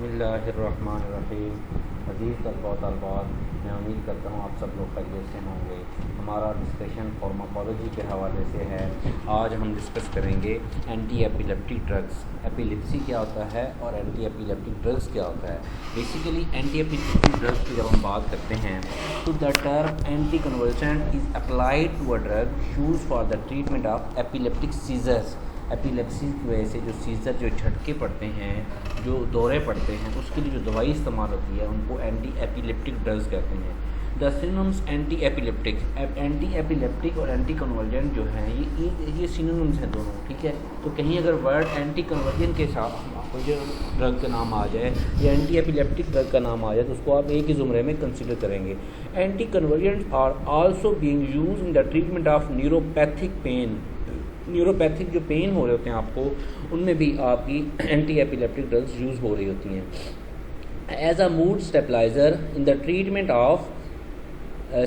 बिस्मिल्लाहिर्रहमानिर्रहीम। अज़ीज़ तलबा व तलबात, मैं उम्मीद करता हूँ आप सब लोग खैरियत से होंगे। हमारा डिस्कशन फार्माकोलॉजी के हवाले से है। आज हम डिस्कस करेंगे एंटी एपिलेप्टिक ड्रग्स। एपिलेप्सी क्या होता है और एंटी एपिलेप्टिक ड्रग्स क्या होता है। बेसिकली एंटी एपिलेप्टिक ड्रग्स की जब हम बात करते हैं तो the term anti convulsant is applied to a drug use for the treatment of epileptic seizures. Epilepsy की वजह से जो सीज़र, जो झटके पड़ते हैं, जो दौरे पड़ते हैं, उसके लिए जो दवाई इस्तेमाल होती है उनको एंटी एपिलेप्टिक ड्रग्स कहते हैं। द सिनोनिम्स एंटी एपिलेप्टिक और एंटी कन्वर्जेंट जो हैं ये सिनोनिम्स हैं दोनों, ठीक है। तो कहीं अगर वर्ड एंटी कन्वर्जेंट के साथ कोई जो ड्रग का नाम आ जाए या एंटी एपिलेप्टिक ड्रग का नाम आ जाए तो उसको आप एक ही ज़ुमरे में कंसिडर करेंगे। Anti convergent are also being used in the treatment of neuropathic pain. Neuropathic जो पेन हो रहे होते हैं आपको, उनमें भी आपकी एंटी एपिलेप्टिक ड्रग्स यूज़ हो रही होती हैं। As a mood stabiliser in the treatment of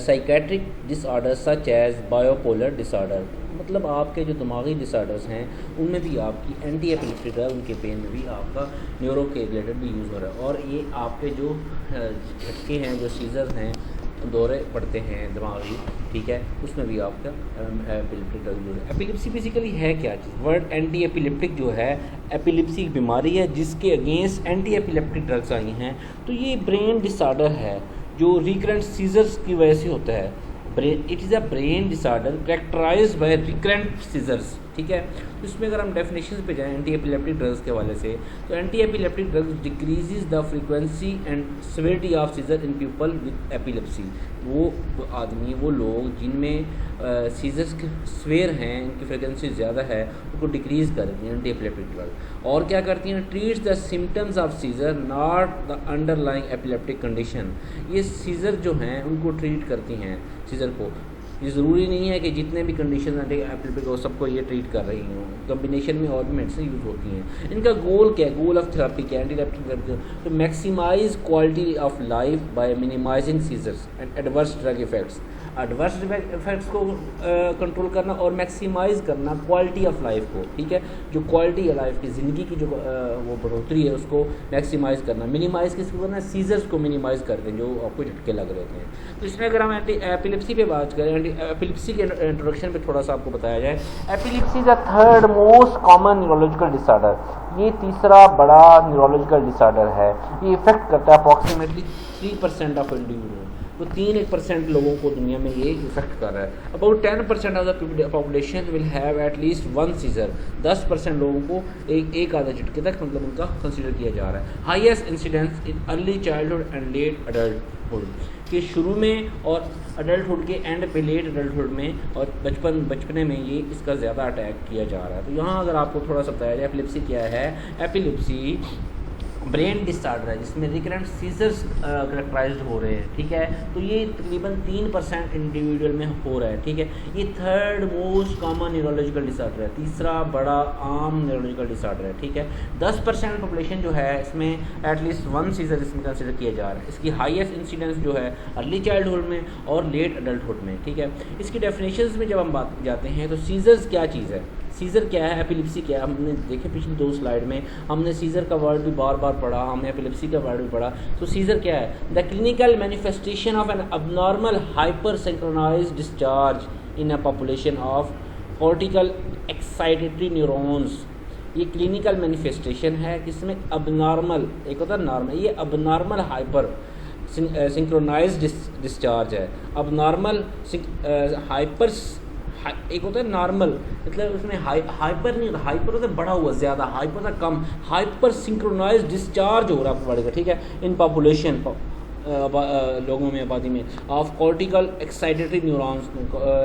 psychiatric disorder such as bipolar disorder, मतलब आपके जो दिमागी डिसऑर्डर्स हैं उनमें भी आपकी एंटी एपिलेप्टिक ड्रग, उनके पेन में भी आपका न्यूरो के रिलेटेड भी यूज़ हो रहा है। और ये आपके जो झटके हैं, जो सीजर्स हैं, दौरे पड़ते हैं दिमागी, ठीक है, उसमें भी आपका एपिलेप्टिक ड्रग यूज़ है। एपिलेप्सी बेसिकली है क्या चीज़? वर्ड एंटी एपिलेप्टिक जो है, एपिलेप्सी एक बीमारी है जिसके अगेंस्ट एंटी एपिलेप्टिक ड्रग्स आई हैं। तो ये ब्रेन डिसऑर्डर है जो रिकरेंट सीजर्स की वजह से होता है। It is a brain disorder characterised by recurrent seizures, ठीक है। तो इसमें अगर हम डेफिनेशन पे जाएं एंटी एपिलेप्टिक ड्रग्स के हवाले से, तो anti epileptic drugs decreases the frequency and severity of seizure in people with epilepsy. वो आदमी, वो लोग जिनमें सीजर्स के स्वेयर हैं, इनकी फ्रीक्वेंसी ज़्यादा है, उनको डिक्रीज़ कर देती हैं एंटी एपिलेप्टिक ड्रग। और क्या करती हैं? Treats the symptoms of seizure not the underlying epileptic condition. ये सीजर जो हैं उनको ट्रीट करती हैं, सीजर को। ये ज़रूरी नहीं है कि जितने भी कंडीशन एंटी एपिलेप्टिक हो सबको ये ट्रीट कर रही हों, कम्बिनेशन में और भी मेडिसिन यूज़ होती हैं। इनका गोल क्या है? गोल ऑफ थेरेपी क्या है? एंटी एपिलेप्टिक थेरेपी तो maximise quality of life by minimising seizures and adverse drug effects. Adverse effects को कंट्रोल करना और मैक्सिमाइज़ करना क्वालिटी ऑफ लाइफ को, ठीक है। जो क्वालिटी है लाइफ की, ज़िंदगी की जो वो बढ़ोतरी है उसको मैक्सिमाइज़ करना। मिनिमाइज़ किसको करना? सीजर्स को मिनिमाइज़ कर दें जो आपको झटके लग रहे हैं। तो इसमें अगर हम एंटी एपिलेप्सी पे बात करें, एपिलेप्सी के इंट्रोडक्शन पे थोड़ा सा आपको बताया जाए। Epilepsy is the third most common neurological disorder. ये तीसरा बड़ा न्यूरोलॉजिकल डिसऑर्डर है। ये इफेक्ट करता है अप्रॉक्सीमेटली 3% ऑफ इंडिविजुअल। तो 3% लोगों को दुनिया में ये इफेक्ट कर रहा है। About 10% of the population will have at least one seizure. 10% लोगों को एक आधा झटके तक मतलब उनका कंसिडर किया जा रहा है। Highest incidence in early childhood and let adulthood, के शुरू में और अडल्टहुड के एंड पे, लेट अडल्टहुड में और बचपने में ये इसका ज़्यादा अटैक किया जा रहा है। तो यहाँ अगर आपको थोड़ा सा बताया जाए एपिलेप्सी क्या है। एपिलेप्सी ब्रेन डिसऑर्डर है जिसमें रिकरेंट सीजर्स करेक्टराइज्ड हो रहे हैं, ठीक है। तो ये तकरीबन 3% इंडिविजुअल में हो रहा है, ठीक है। ये third most common neurological disorder है, तीसरा बड़ा आम न्यूरोलॉजिकल डिसऑर्डर है, ठीक है। 10% पॉपुलेशन जो है इसमें एटलीस्ट वन सीजर इसमें कंसिडर किया जा रहा है। इसकी हाईएस्ट इंसिडेंस जो है अर्ली चाइल्डहुड में और लेट अडल्टहुड में, ठीक है। इसकी डेफिनेशंस में जब हम बात जाते हैं तो सीजर्स क्या चीज़ है, सीज़र क्या है, एपिलेप्सी क्या है। हमने देखे पिछली 2 स्लाइड में हमने सीज़र का वर्ड भी बार बार पढ़ा, हमने एपिलेप्सी का वर्ड भी पढ़ा। तो सीज़र क्या है? The clinical manifestation of an abnormal hyper synchronised discharge in a population of cortical excitatory neurons. ये क्लिनिकल मैनिफेस्टेशन है जिसमें अबनॉर्मल, एक होता है नॉर्मल, ये अबनॉर्मल हाइपर सिंक्रोनाइज्ड डिस्चार्ज है। अबनॉर्मल हाइपर, एक होता है नॉर्मल, मतलब उसमें हाइपर नहीं, हाइपर होता है बड़ा हुआ ज़्यादा, हाइपर होता है कम, हाइपर सिंक्रोनाइज डिस्चार्ज हो रहा है पड़ेगा, ठीक है। इन पॉपुलेशन लोगों में, आबादी में, ऑफ कॉर्टिकल एक्साइटेटरी न्यूरॉन्स,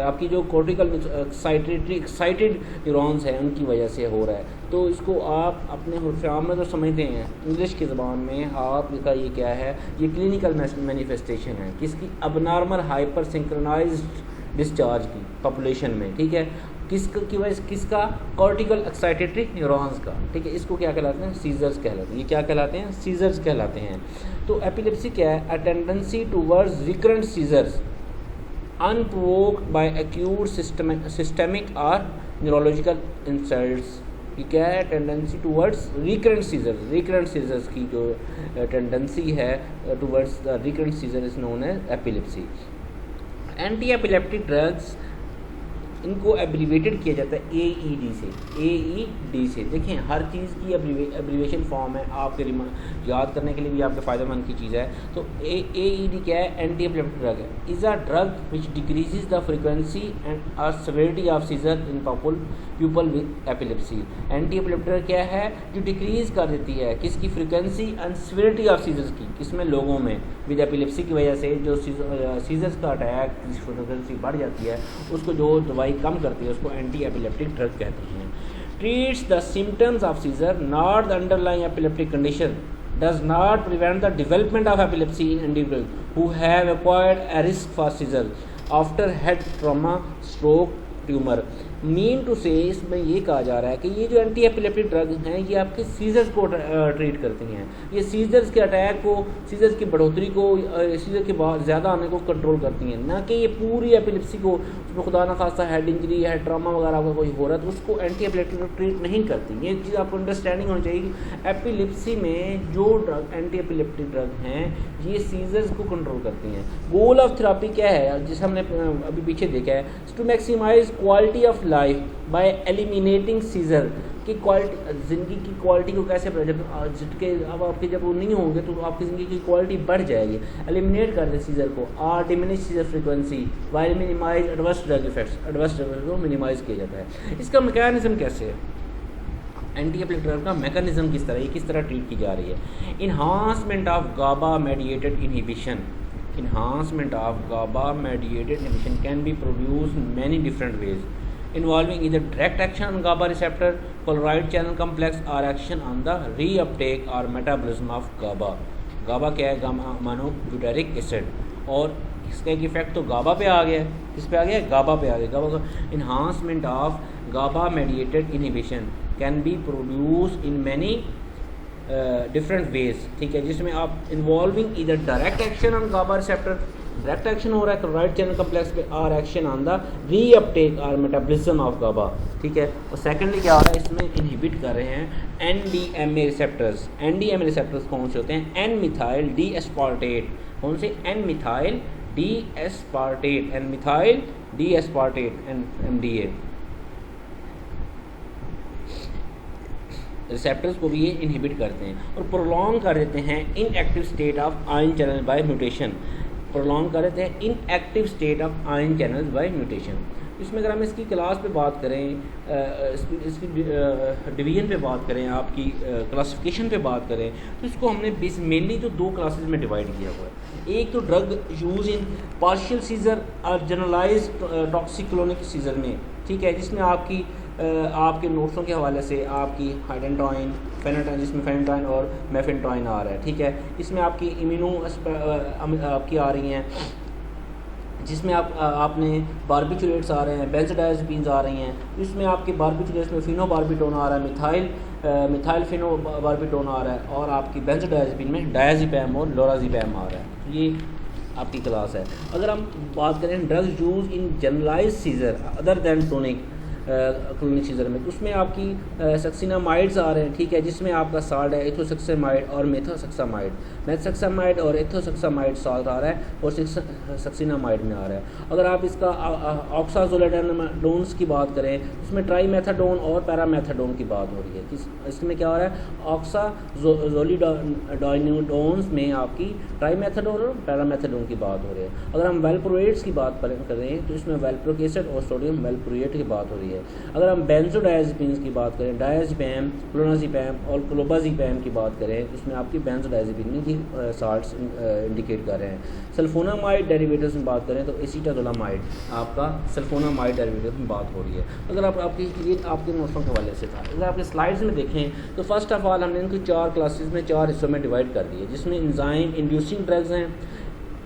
आपकी जो कॉर्टिकल एक्साइटेड न्यूरॉन्स हैं उनकी वजह से हो रहा है। तो इसको आप अपने हुर्फ़ाम में तो समझते हैं, इंग्लिश की ज़बान में आपका ये क्या है? ये क्लिनिकल मैनिफेस्टेशन है किसकी? अबनॉर्मल हाइपर सिंक्रोनाइज्ड डिस्चार्ज की पॉपुलेशन में, ठीक है। किसकी वजह? किसका? कॉर्टिकल एक्साइटेटरी न्यूरॉन्स का, ठीक है। इसको क्या कहलाते हैं? सीजर्स कहलाते हैं। ये क्या कहलाते हैं? सीजर्स कहलाते हैं। तो एपिलेप्सी क्या है? A tendency towards recurrent seizures unprovoked by acute systemic और न्यूरोलॉजिकल इंसल्ट्स ये क्या है, टेंडेंसी टूवर्ड्स रिकरेंट सीजर्स की जो टेंडेंसी है towards the recurrent seizure is known as epilepsy. Anti epileptic drugs इनको एब्रीवेटेड किया जाता है AED से। देखें हर चीज़ की एब्रीवेशन फॉर्म है, आपके याद करने के लिए भी आपके फ़ायदेमंद की चीज़ है। तो AED क्या है, एंटी एपिलेप्टिक ड्रग है, is a drug which decreases the frequency and severity of seizure in people with epilepsy. Anti epileptic क्या है, जो डिक्रीज़ कर देती है किसकी, frequency and severity of seizures की, किसमें, लोगों में विद एपिलेप्सी की वजह से जो सीजर्स का अटैक की फ्रीक्वेंसी बढ़ जाती है, उसको जो दवाई कम करती है उसको एंटी एपिलेप्टिक ड्रग कहते हैं। Treats the symptoms of seizure not the underlying epileptic condition, does not prevent the development of epilepsy in individuals who have acquired a risk for seizure after head trauma, stroke, tumour. Mean to say इसमें ये कहा जा रहा है कि ये जो anti epileptic drug हैं ये आपके सीजर्स को ट्रीट करती हैं, ये सीजर्स के अटैक को, सीजर्स की बढ़ोतरी को, सीजर के बाद ज़्यादा आने को कंट्रोल करती हैं, ना कि ये पूरी एपिलेप्सी को, उसमें खुदा न खास्ता हेड इंजरी, हेड ट्रामा वगैरह का कोई हो रहा है तो उसको एंटी एपिलेप्टिक ड्रग ट्रीट नहीं करती। ये चीज़ आपको अंडरस्टैंडिंग होनी चाहिए कि एपिलेप्सी में जो ड्रग एंटी एपिलेप्टिक ड्रग हैं ये सीजर्स को कंट्रोल करती हैं। गोल ऑफ थेरेपी क्या है, जिसे हमने अभी पीछे देखा है, to maximise quality of life by eliminating seizure की क्वालिटी, ज़िंदगी की क्वालिटी को कैसे, जब झटके अब आपके जब वो नहीं होंगे तो आपकी ज़िंदगी की क्वालिटी बढ़ जाएगी, एलिमिनेट कर दे सीजर को, और diminish seizure frequency while minimise adverse drug effects, adverse drug को मिनिमाइज किया जाता है। इसका मैकेनिज्म कैसे है, एंटी एपिलेप्टिक ड्रग का मैकेनिज्म किस तरह, ये किस तरह ट्रीट की जा रही है। Enhancement of GABA mediated inhibition, enhancement of GABA mediated inhibition can be produced many different ways involving either direct action on GABA receptor, chloride channel complex, or action on the reuptake or metabolism of GABA। GABA क्या है, gamma मोनोब्यूटारिक acid, और इसका एक effect तो GABA पे आ गया, किस पे आ गया, GABA पे आ गया। GABA का enhancement of GABA mediated inhibition can be produced in many different ways, ठीक है, जिसमें आप इन्वॉल्विंग इधर direct action on GABA receptor, direct action हो रहा है क्लोराइड चैनल कम्प्लेक्स पे, और एक्शन ऑन द रीअपटेक और मेटाबॉलिज्म ऑफ गाबा, ठीक है। और सेकेंडली क्या हो रहा है, इसमें इनहिबिट कर रहे हैं NDMA रिसेप्टर्स। NDMA रिसेप्टर्स कौन से होते हैं, एन मिथाइल डी एस्पार्टेट, कौन से, N methyl D aspartate, N methyl D aspartate, MDA receptors को भी ये इनहिबिट करते हैं और प्रोलॉन्ग कर देते हैं inactive state of ion channel by mutation, prolong कर देते हैं inactive state of ion channel by mutation. इसमें अगर हम इसकी क्लास पे बात करें, इसकी डिवीजन पे बात करें, आपकी क्लासिफिकेशन पे बात करें, तो इसको हमने मेनली तो दो क्लासेस में डिवाइड किया हुआ है। एक तो drug use in partial seizure और जनरलाइज टॉक्सिकोलॉनिक सीजर में, ठीक है, जिसमें आपके नोट्सों के हवाले से आपकी हाइडेंटॉइन, फेनाटाइन, जिसमें फेनाटाइन और मेफेंटाइन आ रहा है, ठीक है, इसमें आपकी इम्यूनो आपकी आ रही हैं, जिसमें आपने बारबिचुरेट्स आ रहे हैं, बेंजोडायज़ेपिन्स आ रही हैं, इसमें आपके बारबिचुरेट्स में फिनोबार्बिटोन आ रहा है, मिथाइल फिनोबार्बिटोन आ रहा है, और आपकी बेंजोडायज़ेपिन में डायज़ेपैम और लोराज़ेपैम आ रहा है। ये आपकी क्लास है। अगर हम बात करें drugs use in generalise seizure other than tonic clonic seizure में, तो उसमें आपकी सक्सिनामाइड्स आ रहे हैं, ठीक है, जिसमें आपका साल्ट है एथोसक्सामाइड और मेथोसक्सामाइड, मेथोसक्सामाइड और एथोसक्सामाइड साल्ट आ रहा है और सक्सिनामाइड में आ रहा है। अगर आप इसका ऑक्साजोलिडानोन्स की बात करें, उसमें ट्राईमेथाडोन और पैरामेथाडोन की बात हो रही है। इसमें क्या हो रहा है, ऑक्साजोलिडानोन्स में आपकी ट्राईमेथाडोन और पैरामेथाडोन की बात हो रही है। अगर हम वेलप्रोएट्स की बात करें तो इसमें वेलप्रोइक एसिड और सोडियम वेलप्रोएट की बात हो रही है। अगर हम बेंजोडायज़ेपिन्स की बात करें, डायज़ेपैम, क्लोनाज़ेपैम और क्लोबाज़ेपैम की बात करें, तो उसमें आपकी बेंजोडायज़ेपिन की साल्ट्स इंडिकेट कर रहे हैं। सल्फोनामाइड डेरिवेटिव्स में बात करें तो एसीटाजोलामाइड, आपका सल्फोनामाइड डेरिवेटिव में बात हो रही है। अगर ये आपके नोट्सों के हवाले से था। अगर आपके स्लाइड्स में देखें तो फर्स्ट ऑफ ऑल हमने इनको 4 क्लासेस में 4 हिस्सों में डिवाइड कर दिए, जिसमें एंजाइम इंड्यूसिंग ड्रग्स हैं,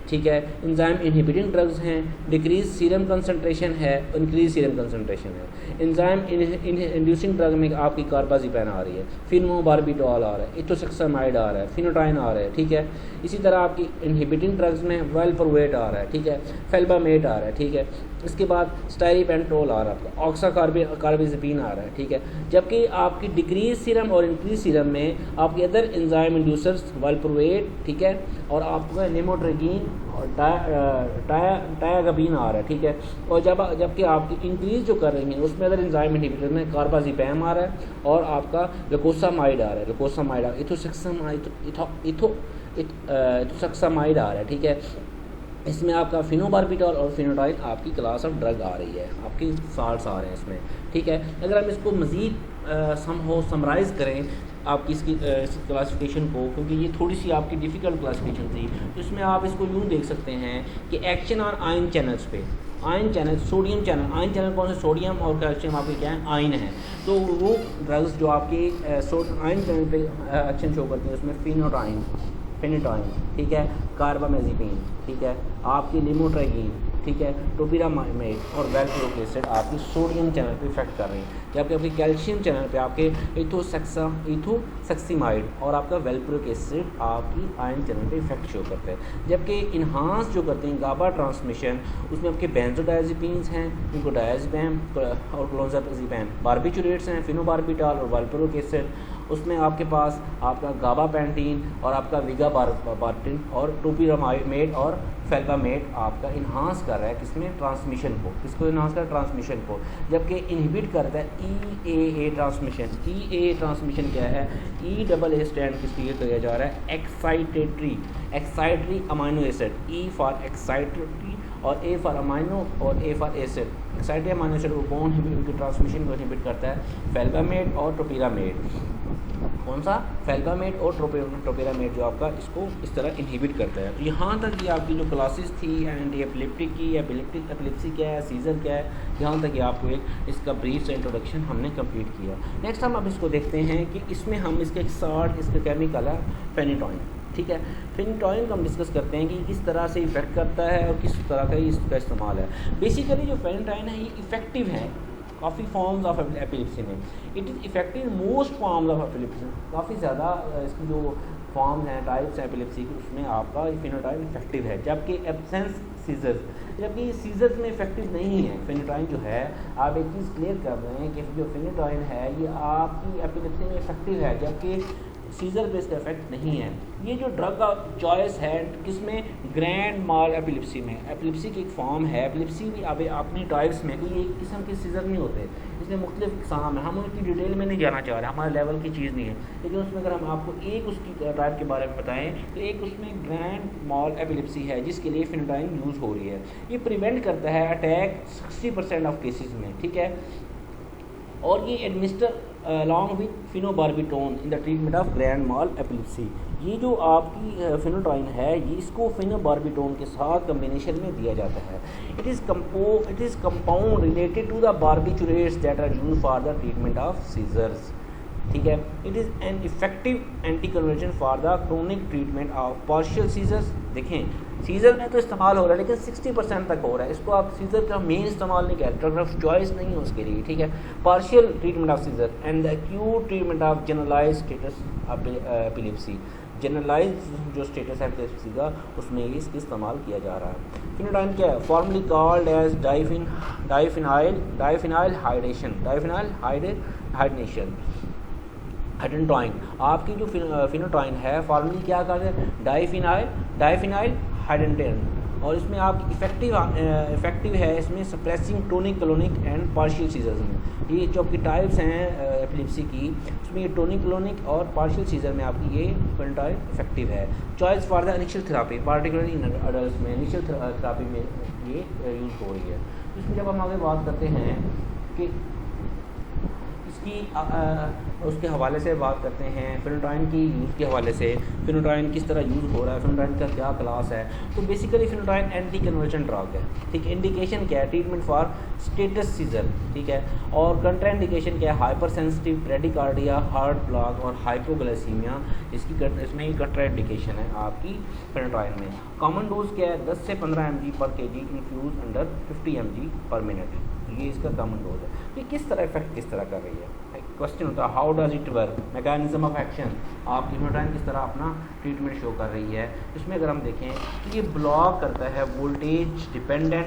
ठीक है, एंजाइम इनहिबिटिंग ड्रग्स हैं, डिक्रीज सीरम कंसंट्रेशन है, इंक्रीज सीरम कंसंट्रेशन है। एंजाइम इंड्यूसिंग ड्रग में आपकी कार्बाज़ेपैम आ रही है, फिनोबार्बिटॉल आ रहा है, एथोसक्सामाइड आ रहा है, फिनोटाइन आ रहा है, ठीक है। इसी तरह आपकी इनहिबिटिंग ड्रग्स में वेलप्रोएट आ रहा है, ठीक है, फेल्बामेट आ रहा है, ठीक है। इसके बाद स्टाइरिपेंट्रोल आ रहा है आपका, ऑक्सा कार्बाइजेपिन आ रहा है, ठीक है। जबकि आपकी डिक्रीज सीरम और इंक्रीज सीरम में आपके अदर एंजाइम इंड्यूसर्स वालप्रोएट, ठीक है, और आपका निमोट्रेगिन और टायागाबिन आ रहा है, ठीक है। और जबकि आपकी इंक्रीज जो कर रही हैं उसमें अदर एंजाइम इनहिबिटर में कार्बाजिपैम आ रहा है और आपका लकोसामाइड आ रहा है, लकोसामाइड इथोसक्सामाइड आ रहा है, ठीक है। इसमें आपका फिनोबार्बिटॉल और फिनोटाइल आपकी क्लास ऑफ ड्रग आ रही है, आपकी साल्ट्स आ रहे हैं इसमें, ठीक है। अगर हम इसको मज़ीद समराइज़ करें आपकी इसकी क्लासिफिकेशन को, क्योंकि ये थोड़ी सी आपकी डिफ़िकल्ट क्लासिफिकेशन थी, तो इसमें आप इसको यूँ देख सकते हैं कि एक्शन ऑन आयन चैनल्स पे, ion channel, sodium channel, ion channel कौन से, सोडियम और कैल्शियम आपके क्या है, आयन है। तो वो ड्रग्स जो आपके आयन चैनल पे एक्शन शो करती हैं उसमें फिनिटाइन, ठीक है, कार्बामेजिपिन, ठीक है, आपकी लिमोट्रेगिन, ठीक है, टोपिरामाइड और वेल्प्रोइक एसिड आपकी सोडियम चैनल पे इफेक्ट कर रही है। जबकि आपके कैल्शियम चैनल पे आपके इथोसक्सीमाइड और आपका वेल्प्रोइक एसिड आपकी आयन चैनल पे इफेक्ट शो करते हैं। जबकि इन्हांस जो करते हैं गाबा ट्रांसमिशन, उसमें आपके बेंजोडायजेपिन्स हैं, इनको डायजेपैम और क्लोंज़ापैम, बार्बिचुरेट्स हैं, फिनोबार्बिटॉल और वेल्प्रोइक एसिड, उसमें आपके पास आपका गाबापेंटीन और आपका विगाबार्टिन और टोपिरामाइड और फेल्बामेट आपका इन्हांस कर रहा है किसमें, ट्रांसमिशन को, किसको इन्हांस कर रहा है, ट्रांसमिशन को। जबकि इनहिबिट करता है EAA ट्रांसमिशन। EAA ट्रांसमिशन क्या है, EAA स्टैंड किसके लिए किया जा रहा है, excitatory amino acid, E for excitatory और A फॉर अमाइनो और A for acid. Excitatory amino acid को उनकी ट्रांसमिशन को इनहिबिट करता है फेल्बामेट और टोपिरामेट। कौन सा, फेल्बामेट और टोपिरामेट जो आपका इसको इस तरह इनहिबिट करता है। तो यहाँ तक ये आपकी जो क्लासेस थी एंटी एपिलेप्टिक की, एपिलेप्सी क्या है, सीजर क्या है, यहाँ तक ये आपको एक इसका ब्रीफ सा इंट्रोडक्शन हमने कंप्लीट किया। नेक्स्ट हम अब इसको देखते हैं कि इसमें हम इसका एक साल्ट, इसका केमिकल है फेनिटॉइन, ठीक है। फेनिटॉइन को हम डिस्कस करते हैं कि किस तरह से इफेक्ट करता है और किस तरह का इसका इस्तेमाल है। बेसिकली जो फेनिटॉइन है ये इफेक्टिव है काफ़ी फॉर्म्स ऑफ एपिलेप्सी में, it is effective most forms of epilepsy. काफ़ी ज़्यादा इसकी जो फॉर्म्स हैं, टाइप्स हैं एपिलेप्सी की, उसमें आपका फेनिटॉइन इफेक्टिव है। जबकि एब्सेंस सीजर्स, जबकि सीजर्स में इफेक्टिव नहीं है फेनिटॉइन जो है। आप एक चीज़ क्लियर कर रहे हैं कि जो फेनिटॉइन है ये आपकी एपिलेप्सी में इफेक्टिव है, जबकि सीजर पे इसका इफेक्ट नहीं है। ये जो ड्रग का चॉइस है किसमें, ग्रैंड माल एपिलेप्सी में। एपिलेप्सी की एक फॉर्म है, एपिलेप्सी भी अपनी टाइप्स में कोई एक किस्म के सीजर नहीं होते, इसमें मुख्तलिफ किस्म है। हम उनकी डिटेल में नहीं जाना चाह रहे, हमारे लेवल की चीज़ नहीं है, लेकिन उसमें अगर हम आपको एक उसकी टाइप के बारे में बताएं तो एक उसमें ग्रैंड माल एपिलेप्सी है जिसके लिए फेनिटॉइन यूज़ हो रही है। ये प्रिवेंट करता है अटैक 60% ऑफ केसेस में, ठीक है। और ये administer along with phenobarbitone in the treatment of grand mall epilepsy. ये जो आपकी फेनिटॉइन है ये इसको फिनोबार्बिटोन के साथ कम्बिनेशन में दिया जाता है। It is compound related to the barbiturates that are used for the treatment of seizures, ठीक है। It is an effective anti conversion for the chronic treatment of partial seizures. देखें सीजर में तो इस्तेमाल हो रहा है लेकिन 60% तक हो रहा है, इसको आप सीजर का मेन इस्तेमाल नहीं करें, ड्रग ऑफ चॉइस नहीं है उसके लिए, ठीक है। Partial treatment of seizure and the acute treatment of generalise status epilepsy. Generalise जो स्टेटस है एपिलेप्सी का उसमें इसका इस्तेमाल किया जा रहा है। फेनिटॉइन क्या है, फॉर्मली कॉल्ड एज डाइफिनाइल हाइडेनेशन। आपकी जो फेनिटॉइन है फॉर्मली क्या करते हैं, डाइफिनाइल हाइडेंटेन, और इसमें आप इफेक्टिव है इसमें suppressing tonic clonic and partial seizures में। ये जो आपकी टाइप्स हैं एपिलेप्सी की उसमें ये टोनिक क्लोनिक और पार्शियल सीजर में आपकी ये फेनिटॉइन इफेक्टिव है। Choice for the initial therapy, particularly in adult में इनिशियल थेरापी में ये यूज़ हो रही है। इसमें जब हम आगे बात करते हैं कि इसकी उसके हवाले से बात करते हैं, फेनिटॉइन की यूज़ के हवाले से, फेनिटॉइन किस तरह यूज़ हो रहा है, फेनिटॉइन का क्या क्लास है। तो basically phenytoin anti conversion drug है, ठीक है। इंडिकेशन क्या है, ट्रीटमेंट फॉर स्टेटस सीजर, ठीक है। और कंट्राइंडिकेशन क्या है, hyper sensitive bradycardia, heart block और हाइपोग्लाइसीमिया, इसमें कंट्राइंडिकेशन है आपकी फेनिटॉइन में। कॉमन डोज क्या है, 10 से 15 mg पर kg इन्फ्यूज अंडर 50 mg पर मिनट, ये इसका कॉमन डोज है। ये किस तरह इफेक्ट किस तरह कर रही है, क्वेश्चन होता है how does it work, mechanism of action, आपकी फेनिटॉइन किस तरह अपना ट्रीटमेंट शो कर रही है। इसमें अगर हम देखें तो ये ब्लॉक करता है voltage dependent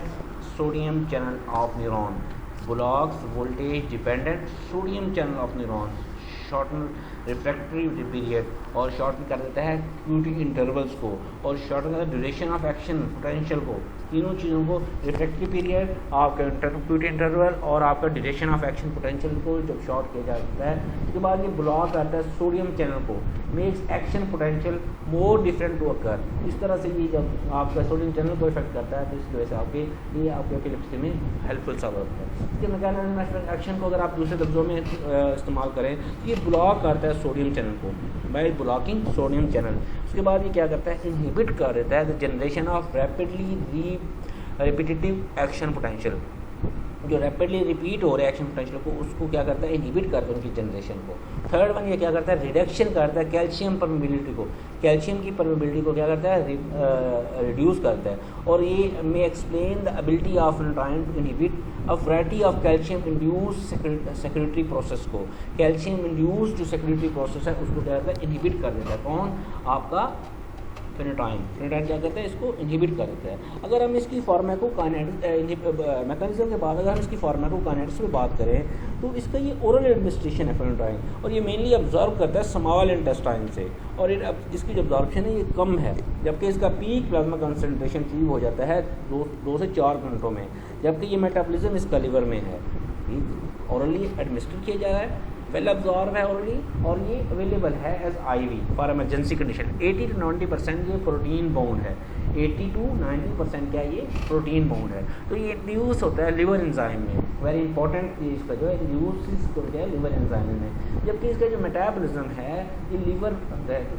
sodium channel of neuron, blocks voltage dependent sodium channel of neuron, shorten refractory period और शॉर्टन कर देता है QT इंटरवल्स को और शॉर्टन करता है ड्यूरेशन ऑफ एक्शन पोटेंशियल को, तीनों चीज़ों को रिफ्रैक्टरी पीरियड, आपका QT इंटरवल और आपका ड्यूरेशन ऑफ एक्शन पोटेंशियल को जब शॉर्ट किया जाता है उसके बाद ये ब्लॉक करता है सोडियम चैनल को, makes action potential more different to occur. इस तरह से ये जब आपका सोडियम चैनल को इफेक्ट करता है तो इसकी वजह से आपके एपिलेप्सी में हेल्पफुल साबित होता है। इसके मैकेनिज्म एक्शन को अगर आप दूसरे लफ्ज़ों में इस्तेमाल करें तो ये ब्लॉक करता है सोडियम चैनल को बाय ब्लॉकिंग सोडियम चैनल। उसके बाद ये क्या करता है, इनहिबिट कर देता है the generation of rapidly repetitive action potential, जो रैपिडली रिपीट हो रहे एक्शन पोटेंशियल को उसको क्या करता है, इनहिबिट करता है उनकी जनरेशन को। थर्ड वन ये क्या करता है, रिडक्शन करता है कैल्शियम परमेबिलिटी को, कैल्शियम की परमेबिलिटी को क्या करता है, रिड्यूस करता है। और ये may explain the ability of phenytoin to inhibit a variety of calcium induce secretory process को, कैल्शियम इंड्यूस जो सेक्रेटरी प्रोसेस है उसको क्या करता है, इनहिबिट कर देता है। कौन, आपका फेनोटाइन क्या करता है, इसको इनहिबिट कर देता है। अगर हम इसकी फार्माकोकाइनेटिक्स मैकेनिज्म के बाद अगर हम इसकी फार्माकोकाइनेटिक्स पे बात करें तो इसका ये ओरल एडमिनिस्ट्रेशन है फेनोटाइन, और ये मेनली अब्जॉर्व करता है स्मॉल इंटेस्टाइन से, और इसकी जो अब्जॉर्प्शन है ये कम है, जबकि इसका पीक प्लाज्मा कंसनट्रेशन अचीव हो जाता है 2 से 4 घंटों में, जबकि ये मेटाबॉलिज्म इसका लिवर में है। ओरली एडमिनिस्टर किया जा रहा है, वेल अब्जॉर्व है ओरली, और ये अवेलेबल है as IV for emergency condition. 80 to 90% ये प्रोटीन बाउंड है, 80 to 90% क्या ये प्रोटीन बाउंड है। तो ये इंड्यूस होता है लिवर एंजाइम में, वेरी इंपॉर्टेंट ये इसका जो है इंड्यूस होता है लिवर एंजाइम में, जबकि इसका जो मेटाबॉलिज्म है ये लिवर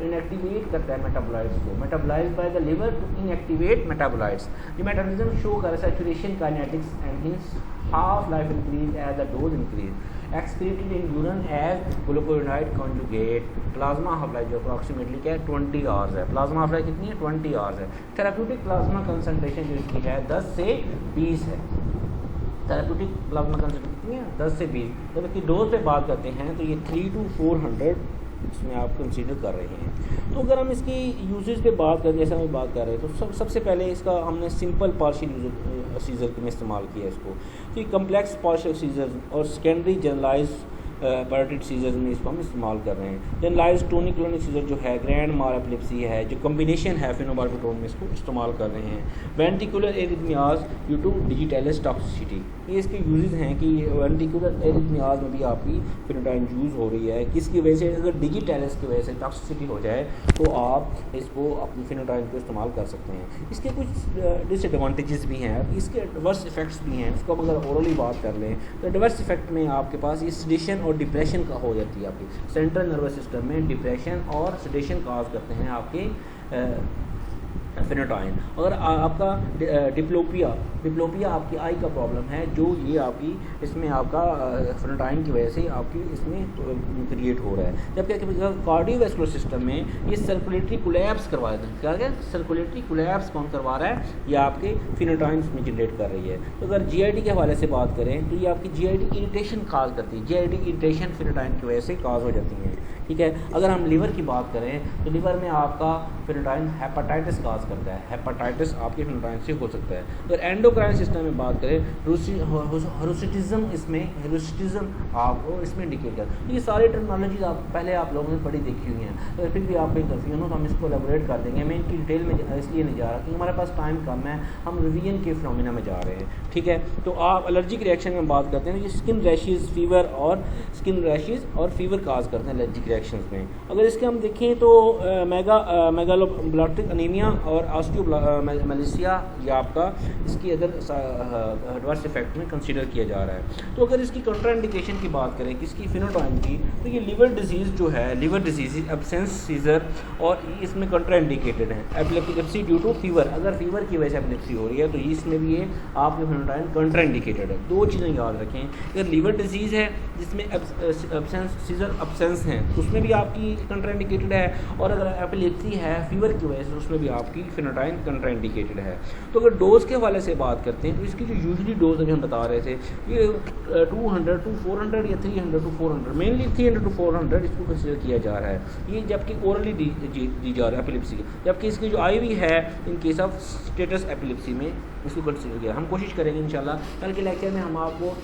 इनएक्टिवेट करता है मेटाबोलाइट्स को, metabolised by the liver to inactivate metabolites. ये मेटाबॉलिज्म शो कर saturation kinetics and hence half life increase as the dose increase, excreted in urine as glucuronide conjugate। Plasma half life जो approximately क्या है 20 hours है, plasma half life कितनी है 20 hours है। Therapeutic plasma concentration जो इसकी है 10 से 20 है, थेराप्यूटिक प्लाज्मा कंसंट्रेशन कितनी है 10 से 20, जब इसकी डोज पे बात करते हैं तो ये 3 to 400 इसमें आप कंसीडर कर रहे हैं। तो अगर हम इसकी यूजेज पे बात करें, जैसे हम बात कर रहे हैं तो सबसे पहले इसका हमने सिंपल पार्शियल सीजर में इस्तेमाल किया इसको, कि कम्प्लेक्स पार्शियल सीजर और सेकेंडरी जनरलाइज पैराटिड सीजर में इसको हम इस्तेमाल कर रहे हैं। जनरलाइज टोनिक क्लोनिक सीजर जो है ग्रैंड मार एपिलेप्सी है, जो कम्बिनेशन है फेनोबार्बिटोल में इसको इस्तेमाल कर रहे हैं। Ventricular arrhythmias due to digitalis toxicity, ये इसके यूजेस हैं कि वेंट्रिकुलर एरिथमियाज में भी आपकी फेनोटाइन यूज़ हो रही है, किसकी वजह से, अगर डिजिटैलिस की वजह से टॉक्सिसिटी हो जाए तो आप इसको अपनी फेनोटाइन को इस्तेमाल कर सकते हैं। इसके कुछ डिसएडवांटेजेस भी हैं, इसके एडवर्स इफेक्ट्स भी हैं। इसको हम अगर ओरली बात कर लें तो एडवर्स इफेक्ट में आपके पास ये सेडेशन और डिप्रेशन का हो जाती है, आपकी सेंट्रल नर्वस सिस्टम में डिप्रेशन और सेडेशन काज करते हैं आपके फेनोटाइन। अगर आपका डिप्लोपिया आपकी आई का प्रॉब्लम है, जो ये आपकी इसमें आपका फेनोटाइन की वजह से आपकी इसमें क्रिएट हो रहा है। जबकि कार्डियोवैस्कुलर सिस्टम में ये सर्कुलेटरी कोलैप्स करवा देते हैं, क्या सर्कुलेटरी कोलैप्स कौन करवा रहा है, ये आपके फेनोटाइन में जनरेट कर रही है। तो अगर GIT के हवाले से बात करें तो ये आपकी GIT इरिटेशन काज करती है, GIT इरिटेशन फेनोटाइन की वजह से काज हो जाती है, ठीक है। अगर हम लिवर की बात करें तो लिवर में आपका फेनोटाइन हेपेटाइटिस काज करता है, हेपेटाइटिस आपके फेनोटाइन से हो सकता है। अगर एंडोक्राइन सिस्टम में बात करें हिरोसिटिज्म, इसमें हिरोसिटिज्म आपको इसमें इंडिकेट कर, तो ये सारी टेक्नोलॉजीज पहले आप लोगों ने पढ़ी देखी हुई हैं, अगर फिर भी आप कोई कंफ्यूजन हो तो हम इसको एलेबोरेट कर देंगे। मैं इनकी डिटेल में इसलिए नहीं जा रहा क्योंकि हमारे पास टाइम कम है, हम रिवीजन के फिनोमेना में जा रहे हैं, ठीक है। तो आप एलर्जिक रिएक्शन में बात करते हैं, ये स्किन रैशेज और फीवर काज करते हैं एलर्जिक रिएक्शंस में। अगर इसके हम देखें तो मेगालोब्लास्टिक अनीमिया और ऑस्टियोमेलासिया ये आपका इसकी अदर एडवर्स इफेक्ट में कंसीडर किया जा रहा है। तो अगर इसकी कंट्राइंडिकेशन की बात करें किसकी, फेनोटाइन की, तो ये लिवर डिजीज़ जो है, लिवर डिजीज़ एब्सेंस सीजर, और इसमें कंट्राइंडिकेटेड है। एपिलेप्सी ड्यू टू फीवर, अगर फीवर की वजह से एपिलेप्सी हो रही है तो इसमें भी ये आपके फेनोटाइन कंट्राइंडिकेटेड है। दो चीज़ें याद रखें, अगर लिवर डिजीज़ है जिसमें एब्सेंस सीजर एब्सेंस हैं तो उसमें भी आपकी कंट्राइंडिकेटेड है, और अगर एपिलेप्सी है फीवर की वजह से उसमें भी आपकी आपकी फेनोटाइन कंट्राइंडिकेटेड है। तो अगर डोज के हवाले से बात करते हैं तो इसकी जो यूजली डोज अभी हम बता रहे थे ये 200 to 400 या 300 to 400, मेनली 300 to 400 इसको कंसिडर किया जा रहा है। ये जबकि ओरली दी जा रहा है एपिलेप्सी की, जबकि इसकी जो IV है in case of status epilepsy में इसको कंसिडर किया। हम कोशिश करेंगे इंशाल्लाह कल के लेक्चर में हम आपको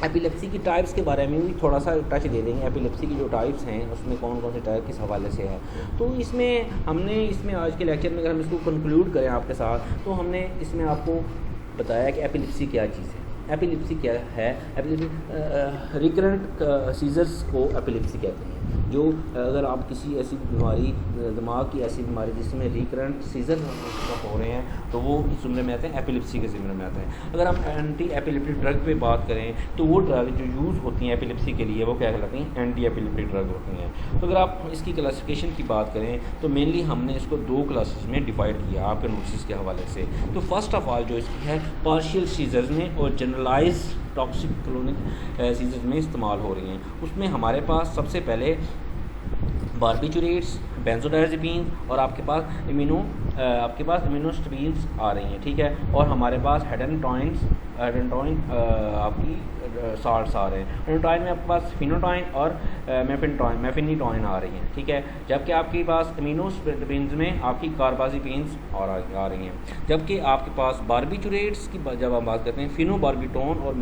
एपिलेप्सी की टाइप्स के बारे में भी थोड़ा सा टच दे देंगे। एपिलेप्सी की जो टाइप्स हैं उसमें कौन कौन से टाइप किस हवाले से है। तो इसमें आज के लेक्चर में अगर हम इसको कंक्लूड करें आपके साथ तो हमने इसमें आपको बताया कि एपिलेप्सी क्या चीज़ है। एपिलेप्सी क्या है? एपिलेप्सी रिकरेंट सीजर्स को एपिलेप्सी कहते हैं। जो अगर आप किसी ऐसी बीमारी, दिमाग की ऐसी बीमारी जिसमें रिकरेंट सीजर हो रहे हैं तो वो इस ज़ुमरे में आते हैं, एपिलेप्सी के ज़ुमरे में आते हैं। अगर हम एंटी एपिलेप्टिक ड्रग पे बात करें तो वो ड्रग जो यूज़ होती हैं एपिलेप्सी के लिए वो क्या कहलाती हैं? एंटी एपिलेप्टिक ड्रग होती हैं। तो अगर आप इसकी क्लासिफिकेशन की बात करें तो मेनली हमने इसको 2 क्लासेस में डिवाइड किया आपके नोटिस के हवाले से। तो फर्स्ट ऑफ ऑल जो इसकी है पार्शियल सीजर्स में और जनरलाइज टॉक्सिक क्लोनिक सीजर्स में इस्तेमाल हो रही हैं। उसमें हमारे पास सबसे पहले बारबिचुरेट्स, बेंजोडायज़ेपिन और आपके पास इम्यूनोस्टबीन्स आ रही हैं, ठीक है। और हमारे पास हेडेनटॉइन आपकी साल्ट्स आ रहे हैं। हेडेनटॉइन में आपके पास फिनोटाइन और मेफिनीटॉइन आ रही हैं, ठीक है। जबकि आपके पास इम्यूनोस्टबीन्स में आपकी कार्बाजीपिन्स और आ रही हैं। जबकि आपके पास बारबिचुरेट्स की जब हम बात करते हैं फिनोबारबिटोन और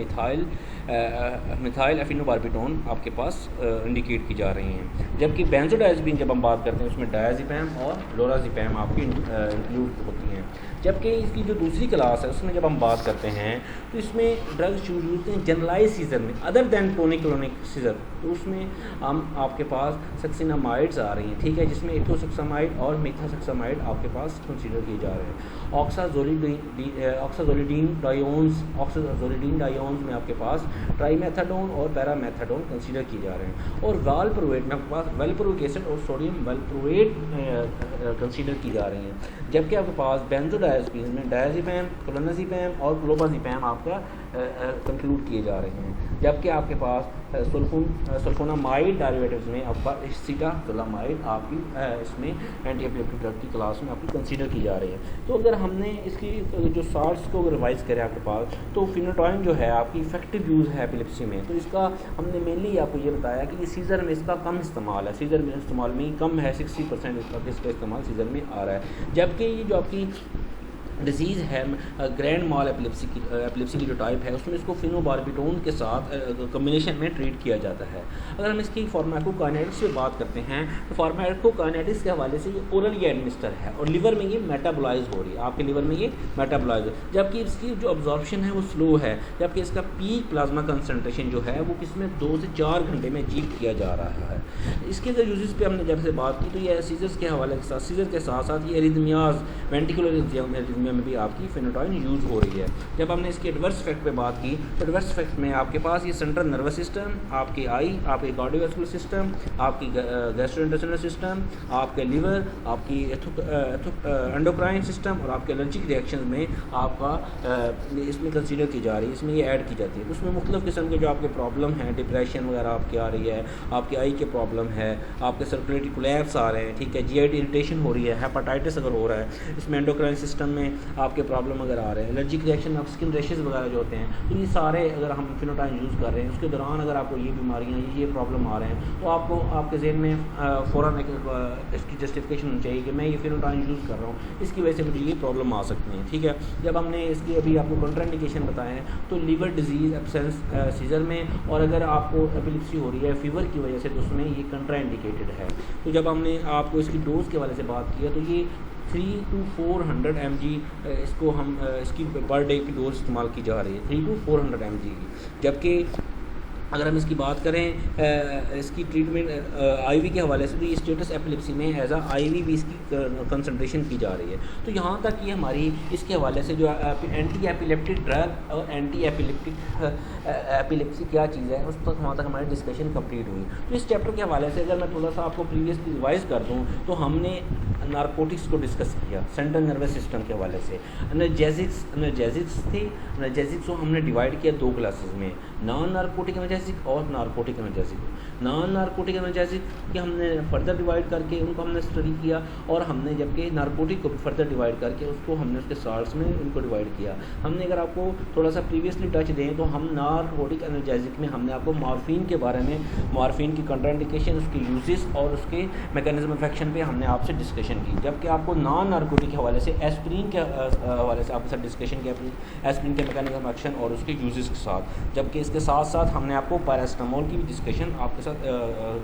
मिथाइल एफिनोबारबिटोन आपके पास इंडिकेट की जा रही हैं। जबकि बेंजोडायज़ेपिन जब हम बात करते हैं उसमें डायज़ेपैम और लोराज़ेपैम आपकी इंक्लूड होती हैं। जबकि इसकी जो दूसरी क्लास है उसमें जब हम बात करते हैं तो इसमें ड्रग्स यूज होते हैं जनरलाइज सीजर में other than tonic clonic scissor. तो उसमें हम आपके पास सक्सिनामाइड्स आ रही हैं, ठीक है, जिसमें इथोसक्सामाइड और मिथासक्सामाइड आपके पास कंसीडर किए जा रहे हैं। ऑक्साजोलिडीन डायोन्स में आपके पास ट्राईमेथाडोन और पैरामेथाडोन कंसीडर किए जा रहे हैं। और वालप्रोएट में आपके पास वेलप्रोइक एसिड और सोडियम वेलप्रोएट कंसीडर की जा रही हैं। जबकि आपके पास बेंजोडायज़ेपिन में डायज़ेपैम, क्लोनाज़ेपैम और क्लोबाज़ेपैम आपका कंक्लूड किए जा रहे हैं। जबकि आपके पास सल्फोनामाइड डेरिवेटिव्स में आपका सीटाजोलामाइड आपकी इसमें एंटी एपिलेप्टिक ड्रग की क्लास में आपकी कंसीडर की जा रही है। तो अगर हमने इसकी जो साल्ट्स को रिवाइज करें आपके पास तो फिनोटाइन जो है आपकी इफेक्टिव यूज़ है एपिलेप्सी में। तो इसका हमने मेनली आपको ये बताया कि ये सीज़र में इसका कम इस्तेमाल है, सीज़र में इस्तेमाल में कम है, 60% इसका इस्तेमाल सीज़र में आ रहा है। जबकि ये जो आपकी डिजीज़ है ग्रैंड माल एपिलेप्सी की जो टाइप है उसमें इसको फिनोबारबिटोन के साथ कम्बिनेशन में ट्रीट किया जाता है। अगर हम इसकी फार्माकोकाइनेटिक्स पे बात करते हैं तो फार्माकोकाइनेटिक्स के हवाले से ये ओरली एडमिनिस्टर है और लिवर में ये मेटाबोलाइज हो रही है, आपके लिवर में ये मेटाबोलाइज है। जबकि इसकी जो अब्जॉर्प्शन है वो स्लो है, जबकि इसका पीक प्लाज्मा कंसनट्रेशन जो है वो किसमें 2 से 4 घंटे में अचीव किया जा रहा है। इसके अगर यूजेस पे हमने जब से बात की तो ये सीजर्स के हवाले के साथ सीजर के साथ साथ ये एरिथमियाज वेंटिकुलर एरिथमिया में भी आपकी फिनोटाइन यूज़ हो रही है। जब हमने इसके एडवर्स इफेक्ट पे बात की तो एडवर्स इफेक्ट में आपके पास ये सेंट्रल नर्वस सिस्टम, आपकी आई, आपके कार्डियोवैस्कुलर सिस्टम, आपकी गैस्ट्रोइंटेस्टाइनल सिस्टम, आपके लिवर, आपकी एंडोक्राइन सिस्टम और आपके एलर्जिक रिएक्शन में आपका इसमें कंसीडर की जा रही है, इसमें ये ऐड की जाती है। तो उसमें मुख्तलिफ किस्म के जो आपके प्रॉब्लम हैं, डिप्रेशन वगैरह आपकी आ रही है, आपकी आई के प्रॉब्लम है, आपके सर्कुलेटरी कोलैप्स आ रहे हैं, ठीक है, GI इरिटेशन हो रही है, हेपेटाइटिस अगर हो रहा है, इसमें एंडोक्राइन सिस्टम में आपके प्रॉब्लम अगर आ रहे हैं, allergic reaction of skin rashes वगैरह जो होते हैं, तो ये सारे अगर हम फिनोटाइन यूज़ कर रहे हैं उसके दौरान अगर आपको ये बीमारियाँ ये प्रॉब्लम आ रहे हैं तो आपको आपके ज़हन में फ़ौरन इसकी जस्टिफिकेशन होनी चाहिए कि मैं ये फिनोटाइन यूज़ कर रहा हूँ, इसकी वजह से मुझे ये प्रॉब्लम आ सकती है, ठीक है। जब हमने इसकी अभी आपको कंट्राइंडिकेशन बताए हैं तो लीवर डिजीज़ एब्सेंस सीजर में और अगर आपको एपिलेप्सी हो रही है फीवर की वजह से तो उसमें ये कंट्राइंडिकेटेड है। तो जब हमने आपको इसकी डोज के हवाले से बात किया तो ये 3 to 400 mg इसको हम इसकी पर डे की डोज इस्तेमाल की जा रही है, 3 to 400 mg की। जबकि अगर हम इसकी बात करें इसकी ट्रीटमेंट आईवी के हवाले से तो ये स्टेटस एपिलेप्सी में एज आईवी भी इसकी कंसंट्रेशन की जा रही है। तो यहाँ तक ये हमारी इसके हवाले से जो एंटी एपिलेप्टिक ड्रग और एंटी एपिलेप्सी क्या चीज़ है उस तक वहाँ तक हमारी डिस्कशन कंप्लीट हुई। तो इस चैप्टर के हवाले से अगर मैं थोड़ा सा आपको प्रीवियसली रिवाइज कर दूँ तो हमने नारकोटिक्स को डिस्कस किया सेंट्रल नर्वस सिस्टम के हवाले से। एनर्जेसिक्स थे, एनर्जेसिक्स को हमने डिवाइड किया 2 क्लासेस में, नॉन नारकोटिक एनर्जेसिक और narcotic analgesic. Non narcotic analgesic कि हमने फर्दर डिवाइड करके उनको हमने स्टडी किया, और हमने जबकि नारकोटिक को फर्दर डिवाइड करके उसको हमने उसके साल्ट्स में उनको डिवाइड किया। हमने अगर आपको थोड़ा सा प्रीवियसली टच दें तो हम नारकोटिक एनाल्जेसिक में हमने आपको मॉर्फिन के बारे में, मॉर्फिन की कंट्राइंडिकेशन, उसके यूजेस और उसके मैकेनिज्म ऑफ एक्शन पे हमने आपसे डिस्कशन की। जबकि आपको नॉन नारकोटिक के हवाले से एस्प्रिन के हवाले से आपके साथ डिस्कशन किया, एस्प्रिन के मैकेनिज्म ऑफ एक्शन और उसके यूजेस के साथ। जबकि इसके साथ साथ हमने आपको पैरास्टामोल की भी डिस्कशन आपके साथ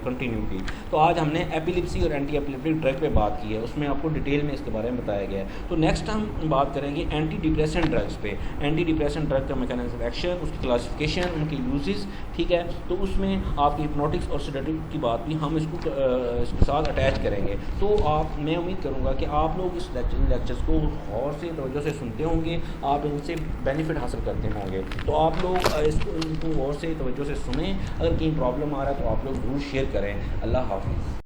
कंटिन्यू की। तो आज हमने एपिलिप्सी और एंटी एपिलेप्टिक ड्रग पे बात की है, उसमें आपको डिटेल में इसके बारे में बताया गया है। तो नेक्स्ट हम बात करेंगे एंटी डिप्रेसेंट ड्रग्स पे, एंटी डिप्रेसेंट ड्रग का मैकेनिज्म ऑफ एक्शन, उसकी क्लासिफिकेशन, उनके यूजेस, ठीक है। तो उसमें आपकी हिप्नोटिक्स और सेडेटिव की बात भी हम इसके साथ अटैच करेंगे। तो मैं उम्मीद करूँगा कि आप लोग इस लेक्चर्स को गौर से तवज्जो से सुनते होंगे, आप इनसे बेनिफिट हासिल करते होंगे। तो आप लोग इनको गौर से तवज्जो से सुने। अगर कहीं प्रॉब्लम आ रहा है तो आप लोग ज़रूर शेयर करें। अल्लाह हाफ़िज़।